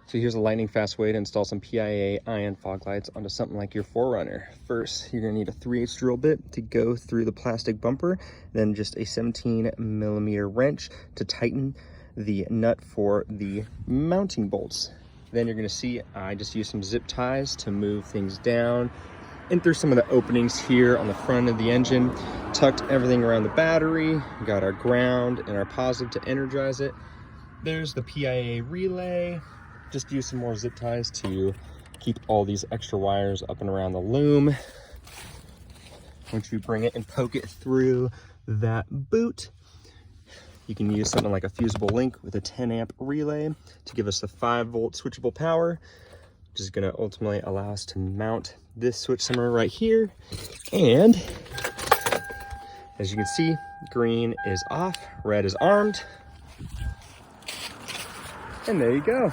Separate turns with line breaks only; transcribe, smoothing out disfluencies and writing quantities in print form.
So here's a lightning fast way to install some PIAA ion fog lights onto something like your 4Runner. First, you're gonna need a 3/8 drill bit to go through the plastic bumper, then just a 17mm wrench to tighten the nut for the mounting bolts. Then you're gonna see I just used some zip ties to move things down and through some of the openings here on the front of the engine. Tucked everything around the battery, got our ground and our positive to energize it. There's the PIAA relay. Just use some more zip ties to keep all these extra wires up and around the loom. Once you bring it and poke it through that boot, you can use something like a fusible link with a 10 amp relay to give us the 5-volt switchable power, which is going to ultimately allow us to mount this switch somewhere right here. And as you can see, green is off, red is armed. And there you go.